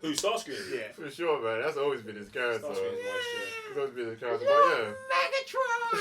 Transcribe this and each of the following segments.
Who, Starscream? Yeah. For sure, man. That's always been his character. Starscream's It's always been his character, but yeah. Megatron!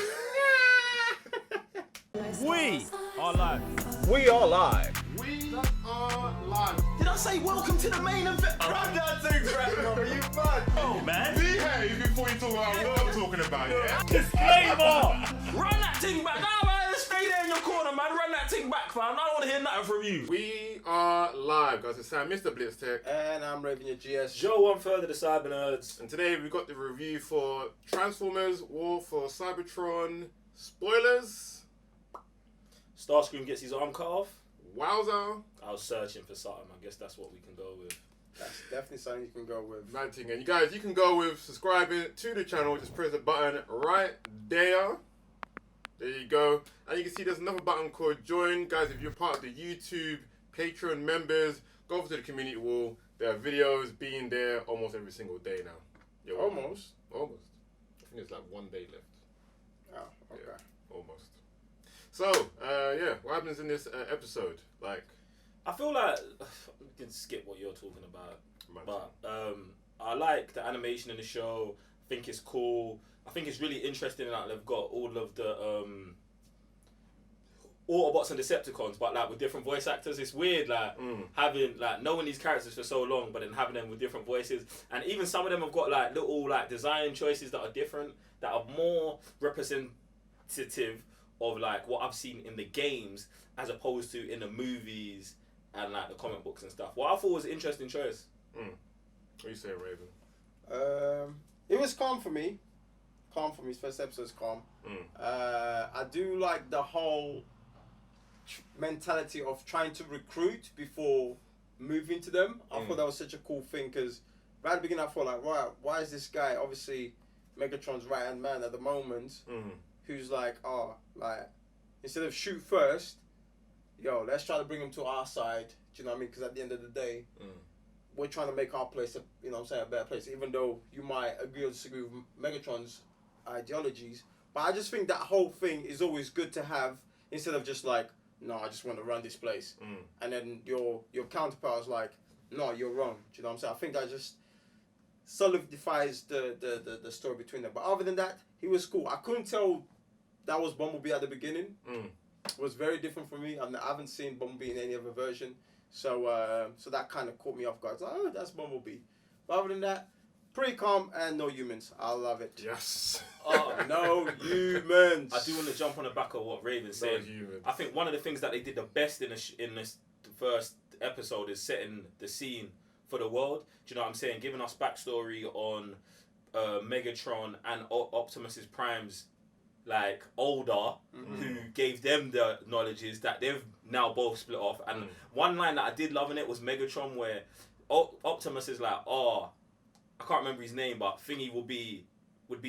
We are live. We are live. We are live. Did I say welcome to the main event? Run that thing, bro. You mad? Oh, man. Behave before you talk about what I'm talking about, yeah? Disclaimer! Run that thing back. Nah, man, stay there in your corner, man. Run that thing back, fam. I don't want to hear nothing from you. We are live, guys. It's Sam, Mr. Blitz Tech. And I'm Raven, your GS. Joe, one further, the Cyber Nerds. And today we got the review for Transformers War for Cybertron. Spoilers. Starscream gets his arm cut off. Wowza. I was searching for something. I guess that's what we can go with. That's definitely something you can go with. Mad thing. And you guys, you can go with subscribing to the channel. Just press the button right there. There you go. And you can see there's another button called join. Guys, if you're part of the YouTube Patreon members, go over to the community wall. There are videos being there almost every single day now. Yeah, Almost? Almost. I think there's like 1 day left. Oh, okay. Yeah, almost. So, yeah, what happens in this episode? Like, I feel like we can skip what you're talking about, but I like the animation in the show. I think it's cool. I think it's really interesting that they've got all of the Autobots and Decepticons, but like with different voice actors. It's weird, like having like knowing these characters for so long, but then having them with different voices, and even some of them have got like little like design choices that are different, that are more representative of like what I've seen in the games as opposed to in the movies and like the comic books and stuff. What I thought was an interesting choice. What are you saying, Raven? It was calm for me. Calm for me. First episode's calm. I do like the whole mentality of trying to recruit before moving to them. I thought that was such a cool thing because right at the beginning I thought like, wow, why is this guy obviously Megatron's right hand man at the moment? Who's like, oh, like, instead of shoot first, yo, let's try to bring him to our side. Do you know what I mean? Because at the end of the day, we're trying to make our place, you know what I'm saying, a better place. Even though you might agree or disagree with Megatron's ideologies. But I just think that whole thing is always good to have instead of just like, no, I just want to run this place. And then your counterpart is like, no, you're wrong. Do you know what I'm saying? I think that just solidifies the story between them. But other than that, he was cool. I couldn't tell that was Bumblebee at the beginning. It was very different for me. I haven't seen Bumblebee in any other version. So so that kind of caught me off guard. Like, oh, that's Bumblebee. But other than that, pretty calm and no humans. I love it. Yes. Oh, no humans. I do want to jump on the back of what Raven said. I think one of the things that they did the best in this first episode is setting the scene for the world. Do you know what I'm saying? Giving us backstory on Megatron and Optimus's primes, like older, who gave them the knowledges that they've now both split off. And one line that I did love in it was Megatron, where Optimus is like, oh, I can't remember his name, but Thingy would be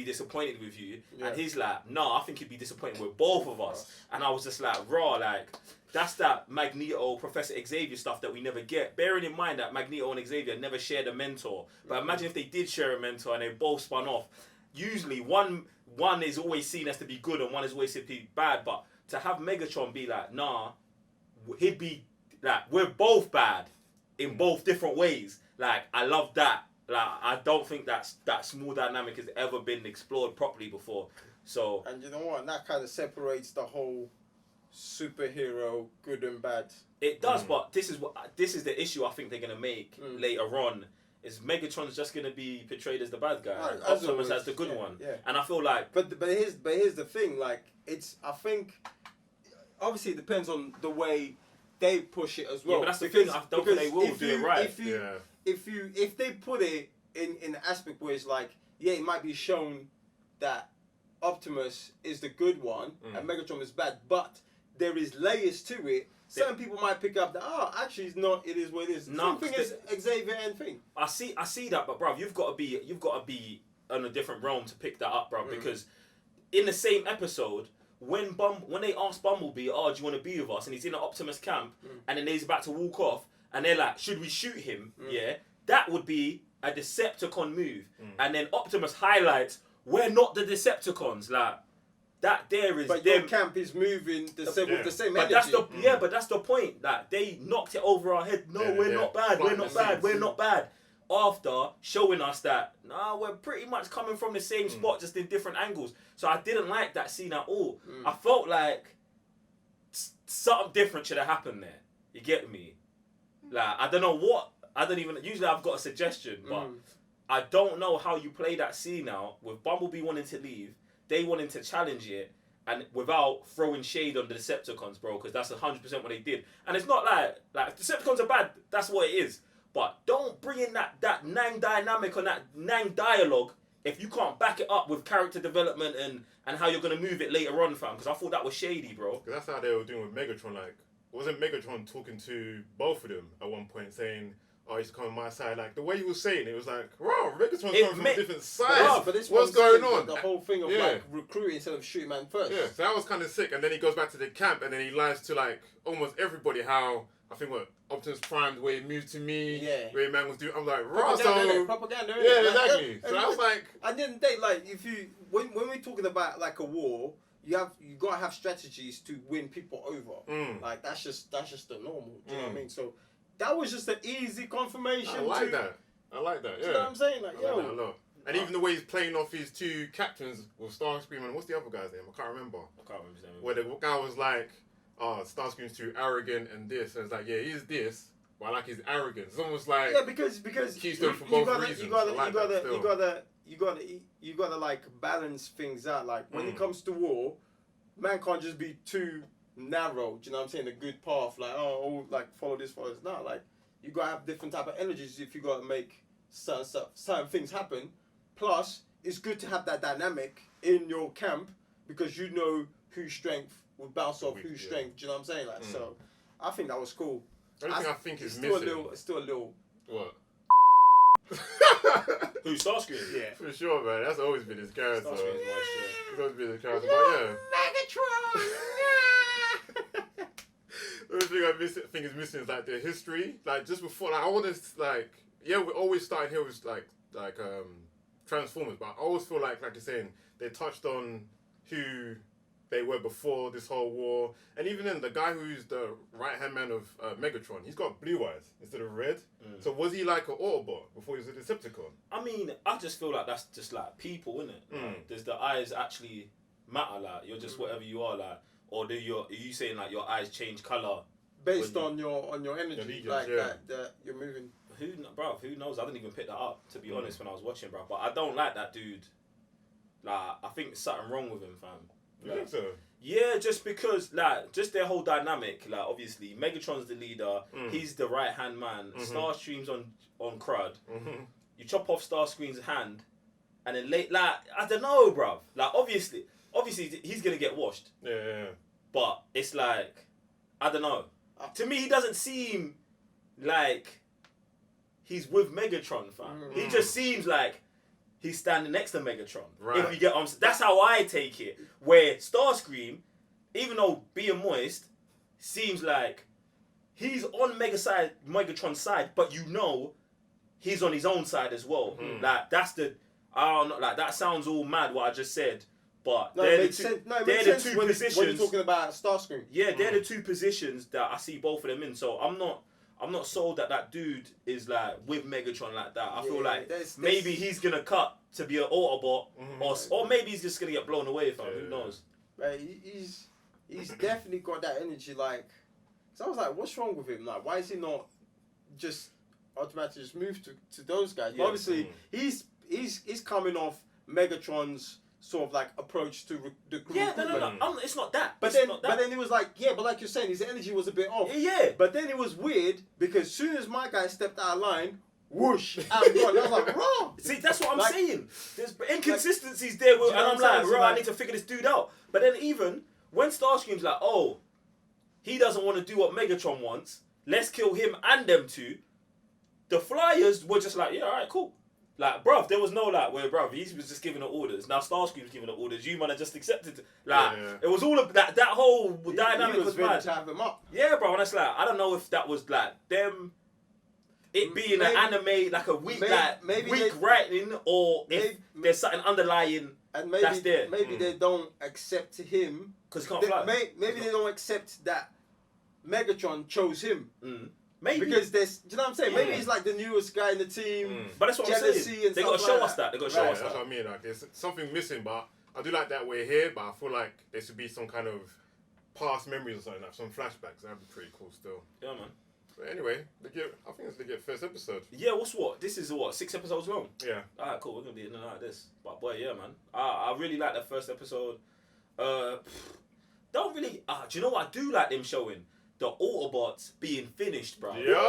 disappointed with you, and he's like, no, I think he'd be disappointed with both of us. And I was just like, raw, like that's that Magneto Professor Xavier stuff that we never get. Bearing in mind that Magneto and Xavier never shared a mentor, but imagine if they did share a mentor and they both spun off. Usually one is always seen as to be good and one is always seen to be bad, but to have Megatron be like, nah, he'd be like, we're both bad in both different ways. Like, I love that. Like, I don't think that small dynamic has ever been explored properly before. So, and you know what? That kind of separates the whole superhero good and bad. It does, but this is the issue I think they're gonna make later on. Is Megatron's just gonna be portrayed as the bad guy, and Optimus as the good one? Yeah. And I feel like, but here's the thing. Like, I think obviously it depends on the way they push it as well. Yeah, but that's the thing. I don't think they will do it right. If they put it in an aspect where it's like, yeah, it might be shown that Optimus is the good one and Megatron is bad, but there is layers to it. Certain people might pick up that, actually it's not. It is what it is. No, Same thing as Xavier and Thing. I see that, but bruv, you've got to be on a different realm to pick that up, bruv, because in the same episode, when they ask Bumblebee, do you want to be with us? And he's in an Optimus camp, and then he's about to walk off, and they're like, should we shoot him? Yeah, that would be a Decepticon move. And then Optimus highlights, we're not the Decepticons. Like, that there is But them. your camp is moving with the same But energy. but that's the point. That they knocked it over our head. No, we're not bad. We're not bad. We're not bad. After showing us that, we're pretty much coming from the same spot, just in different angles. So I didn't like that scene at all. I felt like something different should have happened there. You get me? Like, I don't know what. I don't even. Usually I've got a suggestion, but I don't know how you play that scene out with Bumblebee wanting to leave, they wanting to challenge it, and without throwing shade on the Decepticons, bro, because that's 100% what they did. And it's not like Decepticons are bad. That's what it is. But don't bring in that Nang dynamic or that Nang dialogue if you can't back it up with character development and how you're gonna move it later on, fam. Because I thought that was shady, bro. Because that's how they were doing with Megatron. Like, wasn't Megatron talking to both of them at one point, saying, "Oh, he's come on my side"? Like the way he was saying it was like, "Wow, Megatron's coming from a different side. But this What's going on?" The whole thing of like recruiting instead of shooting man first. Yeah, so that was kind of sick. And then he goes back to the camp, and then he lies to like almost everybody. How I think Optimus Prime, the way he moved to me, where man was doing. I'm like, raw. So propaganda. Yeah, exactly. So I was like, at the end of the day, like if you when we're talking about like a war, you gotta have strategies to win people over. Like that's just the normal. Do you know what I mean? So that was just an easy confirmation. I like that. Yeah. Do you know what I'm saying? Like, I like that a lot. And even the way he's playing off his two captains with Starscream and what's the other guy's name? I can't remember. His name. Where the guy was like, "Oh, Starscream's too arrogant and this," and it's like, yeah, he's this, but I like his arrogance. It's almost like because keystone for both reasons. You gotta like balance things out. Like when it comes to war, man can't just be too narrow. Do you know what I'm saying? The good path, like like follow this, follow this. No, like you gotta have different type of energies if you gotta make certain things happen. Plus, it's good to have that dynamic in your camp because you know whose strength will bounce off whose strength. Do you know what I'm saying? Like so, I think that was cool. The only thing I think is still missing. it's still a little. What? Who, Starscream? Yeah. For sure, man. That's always been his character. Starscream's It's always been his character. But yeah. Megatron. The only thing think is missing is like the history. Like just before, like I want to like we're always starting here with like Transformers, but I always feel like you're saying they touched on who they were before this whole war, and even then the guy who's the right hand man of Megatron, he's got blue eyes instead of red. So was he like an Autobot before he was a Decepticon? I mean, I just feel like that's just like people, isn't it? Like, does the eyes actually matter? Like you're just whatever you are, like, or are you saying like your eyes change color based on your energy, like that you're moving? Who knows? I didn't even pick that up, to be honest, when I was watching, bro. But I don't like that dude. Like, I think there's something wrong with him, fam. You think so? Yeah, just because, like, just their whole dynamic. Like, obviously, Megatron's the leader. He's the right-hand man. Starscream's on crud. You chop off Starscream's hand, and then I don't know, bro. Like, obviously, he's going to get washed. Yeah. But it's like, I don't know. To me, he doesn't seem like he's with Megatron, fam. He just seems like he's standing next to Megatron. Right. If you get that's how I take it. Where Starscream, even though being moist, seems like he's on Megatron's side, but you know he's on his own side as well. Like that's I don't know, like that sounds all mad what I just said. But they're the two positions. When you're talking about Starscream. Yeah, they're the two positions that I see both of them in. So I'm not sold that dude is like with Megatron like that. I feel like maybe he's gonna cut to be an Autobot, or maybe he's just gonna get blown away. Who knows? Right, he's definitely got that energy. Like, so I was like, what's wrong with him? Like, why is he not just automatically just move to those guys? But obviously, he's coming off Megatron's sort of like approach to the group. Yeah, no. It's not that. But then it was like, but like you're saying, his energy was a bit off. Yeah. But then it was weird because as soon as my guy stepped out of line, whoosh, out of line. I was like, bro. See, that's what I'm saying. There's inconsistencies there, and I'm like, bro, I need to figure this dude out. But then even when Starscream's like, oh, he doesn't want to do what Megatron wants, let's kill him and them two. The Flyers were just like, yeah, all right, cool. Like, bruv, there was no like, where bruv, he was just giving the orders. Now Starscream's giving the orders. You man have just accepted. Like, it was all of that whole dynamic was mad. To have him up. Yeah, bro, and it's like, I don't know if that was like them, it being an anime, like a weak, weak writing, or if there's something underlying And maybe they don't accept him because he can't fly. Maybe they don't accept that Megatron chose him. Maybe because there's, do you know what I'm saying? Maybe he's like the newest guy in the team. But that's what I'm saying. They got to show us that. They got to show us that. That's what I mean. Like, there's something missing, but I do like that we're here. But I feel like there should be some kind of past memories or something, like some flashbacks. That'd be pretty cool still. Yeah, man. But anyway, I think it's the first episode. Yeah, this is 6 episodes long? Yeah. Alright, cool. We're gonna be in and out of this. But boy, yeah, man. I really like that first episode. Don't really. Do you know what I do like them showing? The Autobots being finished, bro. Yeah.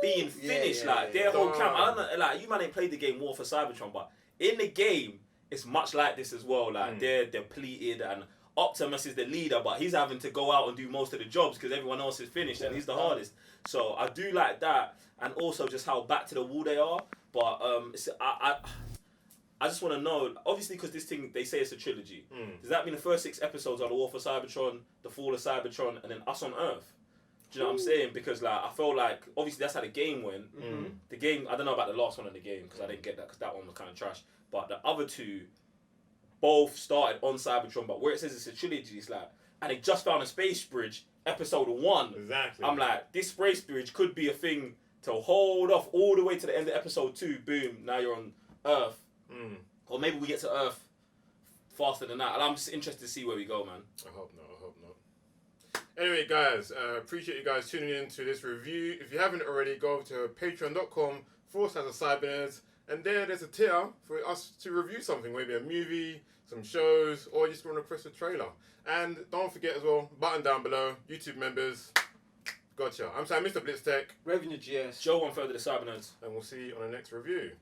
Being finished, their whole camp. I don't know, like, you man ain't played the game War for Cybertron, but in the game, it's much like this as well. Like they're depleted, and Optimus is the leader, but he's having to go out and do most of the jobs because everyone else is finished, and he's the hardest. So I do like that, and also just how back to the wall they are. But I just want to know, obviously, because this thing, they say it's a trilogy. Does that mean the first 6 episodes are the War for Cybertron, the Fall of Cybertron, and then Us on Earth? Do you know what I'm saying? Because like I felt like, obviously that's how the game went. The game, I don't know about the last one in the game because I didn't get that because that one was kind of trash. But the other 2 both started on Cybertron, but where it says it's a trilogy, it's like, and they just found a space bridge, episode 1. Exactly. I'm like, this space bridge could be a thing to hold off all the way to the end of episode 2. Boom, now you're on Earth. Or maybe we get to Earth faster than that. And I'm just interested to see where we go, man. I hope not. Anyway, guys, appreciate you guys tuning in to this review. If you haven't already, go over to patreon.com/cybernerds, and there's a tier for us to review something, maybe a movie, some shows, or you just want to request a trailer. And don't forget as well, button down below, YouTube members. Gotcha. I'm Sam, Mr. Blitztech. Revenue GS. Joe 1/3 of the Cybernerds. And we'll see you on the next review.